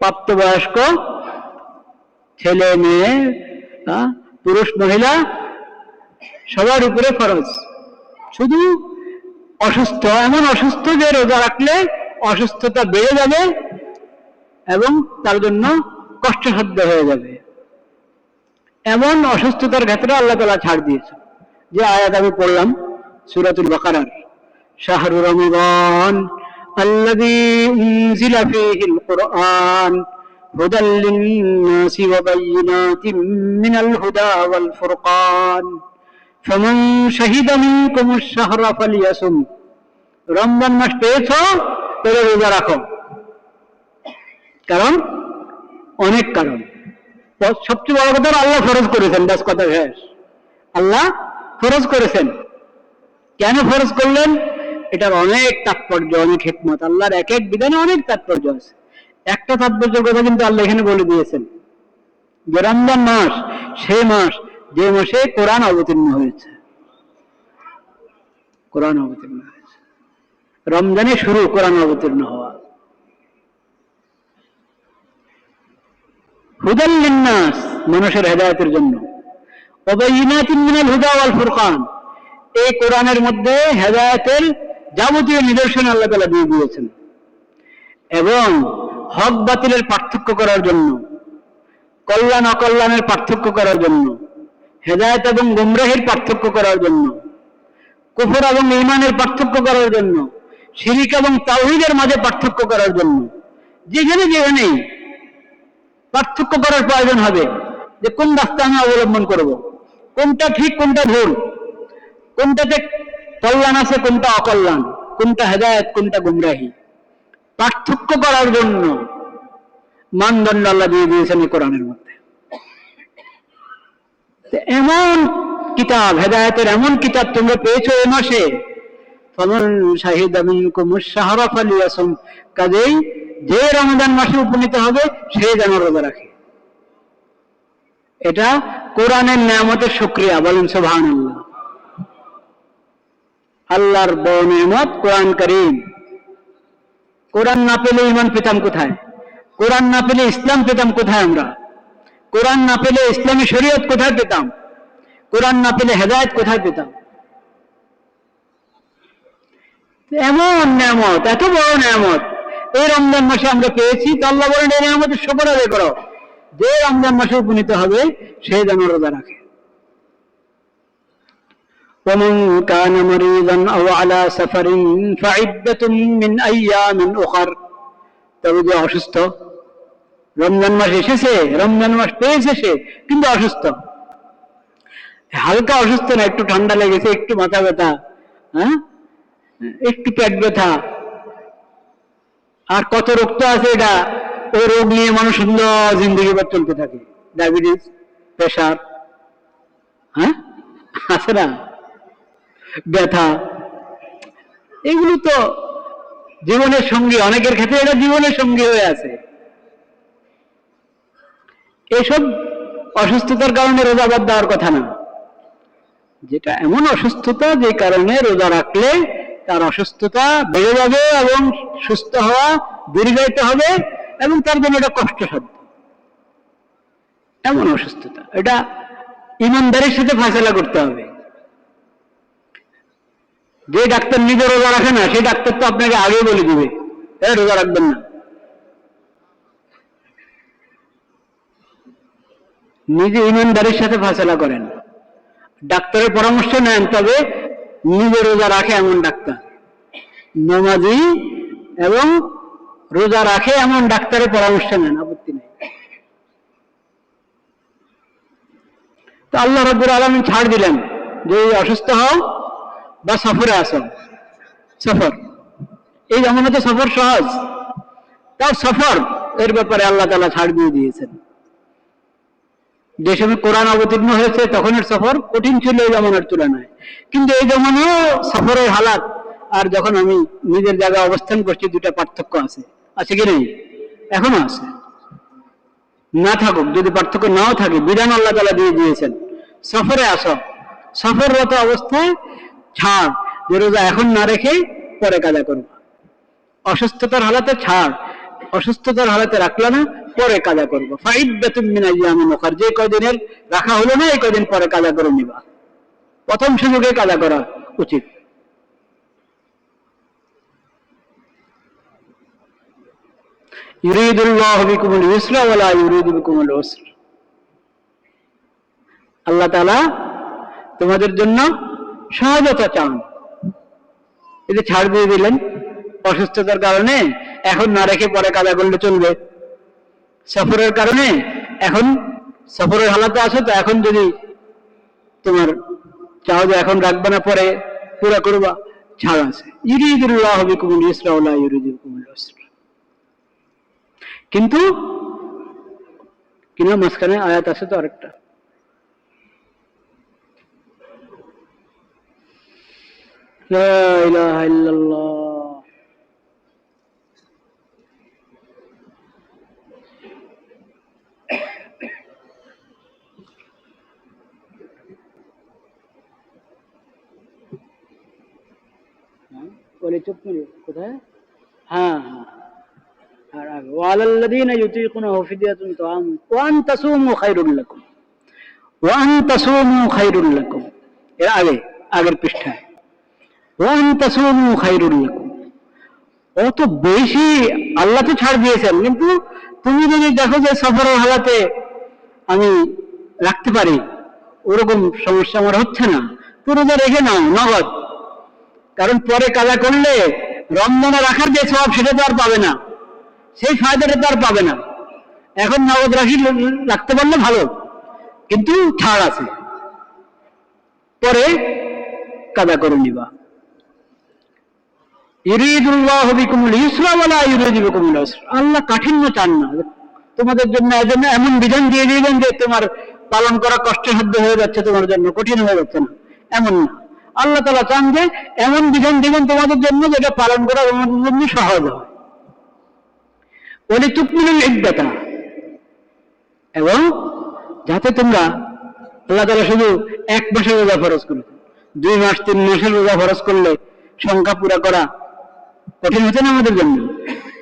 প্রাপ্তবয়স্ক ছেলে মেয়ে, পুরুষ মহিলা সবার উপরে ফরজ। শুধু অসুস্থ, এমন অসুস্থ যে রোজা রাখলে অসুস্থতা বেড়ে যাবে এবং তার জন্য কষ্টসাধ্য হয়ে যাবে, এমন অসুস্থতার ক্ষেত্রে আল্লাহ তাআলা ছাড় দিয়েছে। যে আয়াত আমি পড়লাম সূরাতুল বাকারার, শাহরু রমাদান আল্লাযী উনজিলা ফীহিল কুরআন হুদাল লিন-নাসি ওয়া বায়িনাতিন মিনাল হুদা ওয়াল ফুরকান ফামান শাহিদা মিনকুমুশ শাহরা ফালিয়াসুম। রমজান মাস পেয়েছো, তাহলে রোজা রাখো। কারণ অনেক কারণ, সবচেয়ে বড় কথা আল্লাহ ফরজ করেছেন, বাস কথা শেষ। আল্লাহ ফরজ করেছেন। কেন ফরজ করলেন? এটার অনেক তাৎপর্য, অনেক হিকমত। আল্লাহর এক এক বিধানে অনেক তাৎপর্য আছে। একটা তাৎপর্যের কথা কিন্তু আল্লাহ এখানে বলে দিয়েছেন যে রমজান মাস সেই মাস যে মাসে কোরআন অবতীর্ণ হয়েছে। কোরআন অবতীর্ণ হয়েছে, রমজানে শুরু কোরআন অবতীর্ণ হওয়া। হুদাল লিন-নাস, মানুষের হেদায়েতের জন্য। ওয়া বায়িনাতিন মিনাল হুদা ওয়াল ফুরকান, এই কোরআনের মধ্যে হেদায়েতের যাবতীয় নিদর্শন আল্লাহ তাআলা দিয়ে দিয়েছেন এবং হক বাতিলের পার্থক্য করার জন্য, কল্যাণ অকল্যাণের পার্থক্য করার জন্য, হেদায়েত এবং গুমরাহির পার্থক্য করার জন্য, কুফর এবং ঈমানের পার্থক্য করার জন্য, শিরক এবং তাওহীদের মাঝে পার্থক্য করার জন্য। যেখানে যেখানেই পার্থক্য করার প্রয়োজন হবে যে কোন রাস্তা আমি অবলম্বন করব, কোনটা ঠিক কোনটা ভুল, কোনটাতে কল্যাণ আছে কোনটা অকল্যাণ, কোনটা হেদায়েত কোনটা গুমরাহি, পার্থক্য করার জন্য মানদণ্ড আল্লাহ দিয়ে দিয়েছেন এই কোরআনের মধ্যে। এমন কিতাব, হেদায়েতের এমন কিতাব তোমরা পেয়েছো এই মাসে। ফামান শাহিদা মিনকুমুশ শাহরা ফালিয়াসুম, কাজেই যে রমজান মাসে উপনীত হবে সে যেন রোজা রাখে। এটা কোরআনের নিয়ামতের শুকরিয়া, বলেন সুবহানাল্লাহ। আল্লাহর বড় নিয়ামত কোরআন কারীম। কোরআন না পেলে ঈমান পেতাম কোথায়? কোরআন না পেলে ইসলাম পেতাম কোথায়? আমরা কোরআন না পেলে ইসলামী শরীয়ত কোথায় পেতাম? কোরআন না পেলে হেদায়েত কোথায় পেতাম? এমন নিয়ামত, এত বড় নিয়ামত এই রমজান মাসে আমরা পেয়েছি। তো আল্লাহ বলেন এই নিয়ামতের শুকর আদায় করো। যে রমজান মাসে উপনীত হবে সে যেন রোজা রাখে। ومن كان مريضا أو على سفر فعدة من أيام أخر। তবে যে অসুস্থ, রমজান মাস এসেছে, রমজান মাস পেয়েছে সে, কিন্তু অসুস্থ, হালকা অসুস্থ না, একটু ঠান্ডা লেগেছে, একটু মাথা ব্যথা, একটু পেট ব্যথা, আর কত রোগ তো আছে। এটা ওই রোগ নিয়ে মানুষ সুন্দর জিন্দগি ভর চলতে থাকে। ডায়াবেটিস, প্রেশার, আছে না, ব্যথা, এগুলো তো জীবনের সঙ্গী, অনেকের ক্ষেত্রে এটা জীবনের সঙ্গী হয়ে আছে। এসব অসুস্থতার কারণে রোজা বাদ দেওয়ার কথা না। যেটা এমন অসুস্থতা যে কারণে রোজা রাখলে তার অসুস্থতা বেড়ে যাবে এবং সুস্থ হওয়া দীর্ঘায়িত হবে এবং তার জন্য এটা কষ্টসাধ্য, এমন অসুস্থতা, এটা ইমানদারির সাথে ফয়সালা করতে হবে। যে ডাক্তার নিজে রোজা রাখে না, সেই ডাক্তার তো আপনাকে আগে বলে দিবে রোজা রাখবেন না। নিজে ইমানদারির সাথে ফয়সালা করেন, ডাক্তারের পরামর্শ নেন, তবে নিজে রোজা রাখে এমন ডাক্তার, নামাজি এবং রোজা রাখে এমন ডাক্তারের পরামর্শ নেন, আপত্তি নেই। তো আল্লাহ রাব্বুল আলামিন ছাড় দিলেন যে অসুস্থ হও বা সফরে আসো। সফর, এই জামানাতে সফর সহজ, তার সফর এর ব্যাপারে আল্লাহ তাআলা ছাড় দিয়ে দিয়েছেন। যে সময় কোরআন অবতীর্ণ হয়েছে তখনের সফর কঠিন ছিল এই জামানার তুলনায়, কিন্তু এই জামানাও সফরের হালাত আর যখন আমি নিজের জায়গায় অবস্থান করছি দুটা পার্থক্য আছে। আছে কি নেই? এখনো আছে। না থাকুক, যদি পার্থক্য নাও থাকে, বিধান আল্লাহ তাআলা দিয়ে দিয়েছেন সফরে আসো। সফররত অবস্থায় ছাড়, যে রোজা এখন না রেখে পরে কাজা করবা। অসুস্থতার হালাতে ছাড়, অসুস্থতার হালাতে রাখলা না, পরে কাজা করবো। ফাইদ্দাতুম মিন আইয়ামিন উখর, যে কয়দিনের রাখা হলো না এই কয়দিন পরে কাজা করে নিবা। প্রথম সুযোগে কাজা করা উচিত। ইউরিদুল্লাহু বিকুমুল ইউসরা ওয়া লা ইউরিদু বিকুমুল উসর। আল্লাহ তাআলা তোমাদের জন্য সহজতা চান। এই যে ছাড় দিয়ে দিলেন অসুস্থতার কারণে, এখন না রেখে পরে কাজা করলে চলবে। সফরের কারণে এখন সফরের হালাতে আছো, তো এখন যদি তোমার চাও যে এখন রাখবে না পরে পুরা করবা, ছাড় আছে। ইউরিদুল্লাহু বিকুমুল ইউসরা ওয়া লা ইউরিদু বিকুমুল উসর। কিন্তু কিনা মাঝখানে আয়াত আছে তো আরেকটা, লা ইলাহা ইল্লাল্লাহ। বলে চুপ করে কোথায়? হ্যাঁ হ্যাঁ, আর আগে ওয়ালাল্লাযীনা ইউতীকুনাহু ফিদিয়াতুন তাআম ওয়া আন তাসুমু খায়রুল লাকুম, ওয়া আন তাসুমু খায়রুল লাকুম। এর আগে আগের পৃষ্ঠায় ওয়া আন তাসুমু খায়রুল লাকুম। অত বেশি আল্লাহ তো ছাড় দিয়েছেন, কিন্তু তুমি যদি দেখো যে সফরের হালাতে আমি রাখতে পারি, ওরকম সমস্যা আমার হচ্ছে না, তো রোজা রেখে নাও নগদ। কারণ পরে কাজা করলে রমজানে রাখার যে সওয়াব সেটা তো আর পাবে না, সেই ফায়দাটা তো আর পাবে না। এখন নগদ রাখতে পারলে ভালো, কিন্তু ছাড় আছে, পরে কাজা করে নিবা। ইউরিদুল্লাহু বিকুমুল ইউসরা ওয়া লা ইউরিদু বিকুমুল উসর। আল্লাহ কাঠিন্য চান না তোমাদের জন্য, এজন্য এমন বিধান দিয়ে দিবেন যে তোমার পালন করা কষ্টসাধ্য হয়ে যাচ্ছে, তোমার জন্য কঠিন হয়ে যাচ্ছে না, এমন না। আল্লাহ তাআলা চান যে এমন বিধান দিবেন তোমাদের জন্য যেটা পালন করা তোমাদের জন্য সহজ হয়। ওয়ালিতুকমিলুল ইদ্দাতা, এবং যাতে তোমরা, আল্লাহ তাআলা শুধু এক মাসের রোজা ফরজ করেছেন, 2 মাস 3 মাসের রোজা ফরজ করলে সংখ্যা পুরা করা কঠিন হচ্ছে না আমাদের জন্য।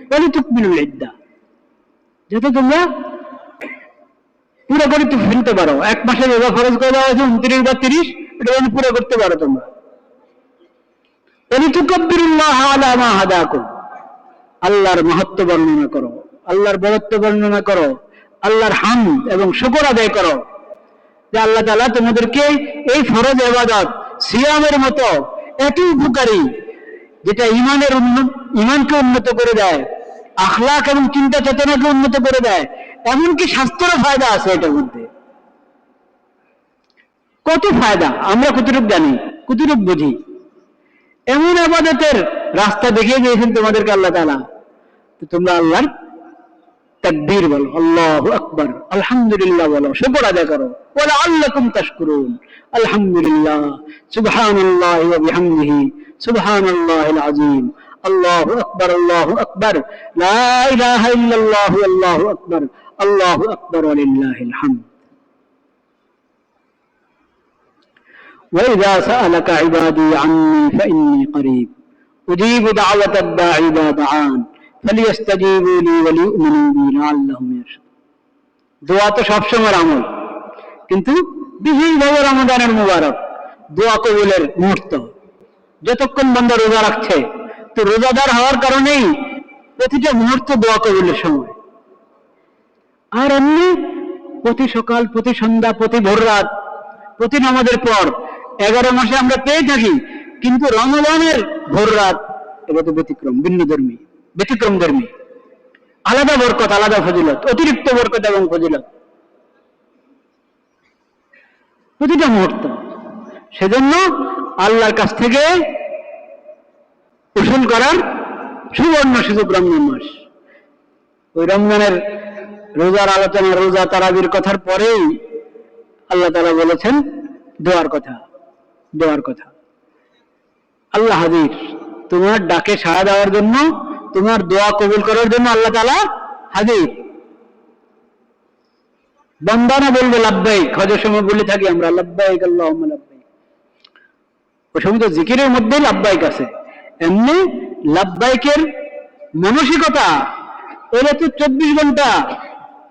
ওয়ালিতুকমিলুল ইদ্দা, যাতে তোমরা পুরো করে ফেলতে পারো। 1 মাসের রোজা ফরজ করে দেওয়া হয়েছে 29 বা 30, এটা যেন পুরো করতে পারো তোমরা। ওয়ালিতুকাব্বিরুল্লাহ আলা মা হাদাকুম, আল্লাহর মহত্ব বর্ণনা করো, আল্লাহর বরত্ব বর্ণনা করো, আল্লাহর হামদ এবং শুকর আদায় করো যে আল্লাহ তাআলা তোমাদেরকে এই ফরজ ইবাদত সিয়ামের মতো এত উপকারী, যেটা ইমানকে উন্নত করে দেয়, আখলাক এবং চিন্তা চেতনাকে উন্নত করে দেয়, এমনকি স্বাস্থ্যেরও ফায়দা আছে এটার মধ্যে। কত ফায়দা আমরা কতটুকু জানি, কতটুকু বুঝি। এমন ইবাদতের রাস্তা দেখিয়ে দিয়েছেন তোমাদেরকে আল্লাহ তাআলা, তো তোমরা আল্লাহর তাকবীর বলো, আল্লাহু আকবার, আলহামদুলিল্লাহ বলো, শুকর আদায় করো। ওয়া আল্লাকুম তাশকুরুন, আলহামদুলিল্লাহ, সুবহানাল্লাহি ওয়া বিহামদিহি, সুবহানাল্লাহিল আযীম, আল্লাহু আকবার, লা ইলাহা ইল্লাল্লাহু আল্লাহু আকবার, আল্লাহু আকবার ওয়া লিল্লাহিল হামদ। وإذا سألك عبادي عني فإني قريب أجيب دعوة الداعي إذا دعان فليستجيبوا لي وليؤمنوا بي لعلهم يرشدون। দোয়া তো সবসময় আমল, কিন্তু বিশেষভাবে রমজানের মুবারক দোয়া কবুলের মুহূর্ত। যতক্ষণ বান্দা রোজা রাখছে, তো রোজাদার হওয়ার কারণেই প্রতিটা মুহূর্ত দোয়া কবুলের সময়। আর এমনি প্রতি সকাল, প্রতি সন্ধ্যা, প্রতি ভোর রাত, প্রতি নামাজের পর 11 মাসে আমরা পেয়ে থাকি, কিন্তু রমজানের ভোর রাত এটা তো ব্যতিক্রম, ব্যতিক্রম ধর্মী, আলাদা বরকত, আলাদা ফজিলত, অতিরিক্ত বরকত এবং ফজিলত প্রতিটা মুহূর্ত। সেজন্য আল্লাহর কাছ থেকে উসুল করার সুবর্ণ সুযোগ রমজান মাস। ওই রমজানের রোজার আলোচনা, রোজা তারাবির কথার পরেই আল্লাহ তাআলা বলেছেন দোয়ার কথা। আল্লাহ হাজির, তোমার ডাকে সাড়া দেওয়ার জন্য, তোমার দোয়া কবুল করার জন্য আল্লাহ তাআলা হাজির। বান্দা না বলবে লাব্বাইক, হজের সময় বলে থাকি আমরা লাব্বাইক আল্লাহুম্মা লাব্বাইক, ওই সময় তো জিকিরের মধ্যেই লাব্বাইক আছে। এমনি লাব্বাইকের মানসিকতা এরা তো 24 ঘন্টা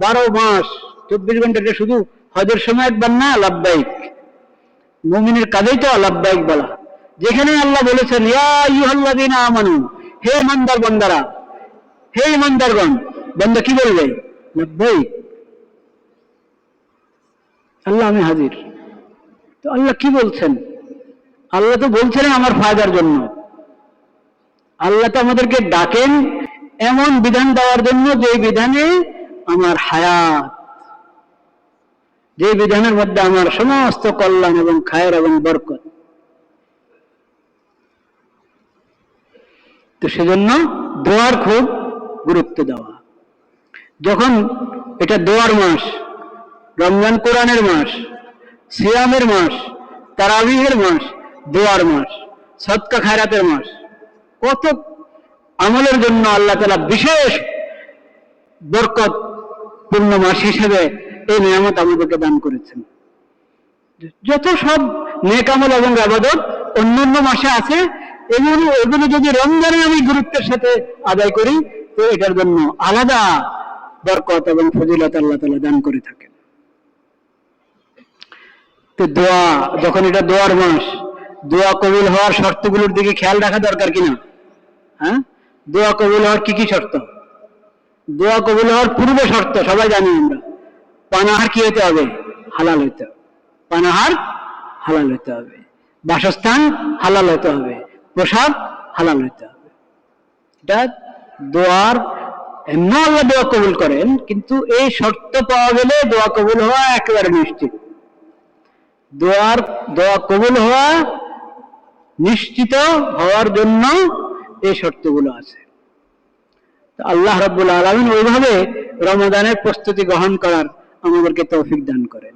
12 মাস 24 ঘন্টাটা শুধু হজের সময় একবার না, লাব্বাইক। মুমিনের কাজেই তো লাব্বাইক বলা। যেখানে আল্লাহ বলেছেন ইয়া আইয়ুহাল্লাযীনা আমানু, হে ইমানদার বান্দারা, হে ইমানদারগণ, বান্দা কি বলবে? লাব্বাইক, আল্লাহ আমি হাজির। তো আল্লাহ কি বলছেন? আল্লাহ তো বলছেন আমার ফায়দার জন্য। আল্লাহ তো আমাদেরকে ডাকেন এমন বিধান দেওয়ার জন্য যে বিধানে আমার হায়াত, যে বিধানের মধ্যে আমার সমস্ত কল্যাণ এবং খায়ের এবং বরকত। তো সেজন্য দোয়ার খুব গুরুত্ব দেওয়া। যখন এটা দোয়ার মাস, রমজান কোরআনের মাস, সিয়ামের মাস, তারাবিহের মাস, দোয়ার মাস, সদকা খায়রাতের মাস, কত আমলের জন্য আল্লাহ তাআলা বিশেষ বরকত পূর্ণ মাস হিসেবে এই নিয়ামত আমাদেরকে দান করেছেন। যত সব নেক আমল এবং ইবাদত অন্যান্য মাসে আছে, এগুলো যদি রমজানে আমি গুরুত্বের সাথে আদায় করি তো এটার জন্য আলাদা বরকত এবং ফজিলত আল্লাহ তাআলা দান করে থাকেন। তো দোয়া, যখন এটা দোয়ার মাস, দোয়া কবুল হওয়ার শর্তগুলোর দিকে খেয়াল রাখা দরকার কিনা? হ্যাঁ, দোয়া কবুল হওয়ার কি কি শর্ত? দোয়া কবুল হওয়ার পূর্বে শর্ত সবাই জানি আমরা। পানাহার কি হতে হবে? হালাল হতে হবে। পানাহার হালাল হতে হবে, বাসস্থান হালাল হতে হবে, পোশাক হালাল হতে হবে। এটা দোয়ার, এমনি আল্লাহ দোয়া কবুল করেন, কিন্তু এই শর্ত পাওয়া গেলে দোয়া কবুল হওয়া একেবারে নিশ্চিত। দোয়া কবুল হওয়া নিশ্চিত হওয়ার জন্য এই শর্তগুলো আছে। আল্লাহ রাব্বুল আলামিন ওইভাবে রমাদানের প্রস্তুতি গ্রহণ করার আমাদেরকে তৌফিক দান করেন।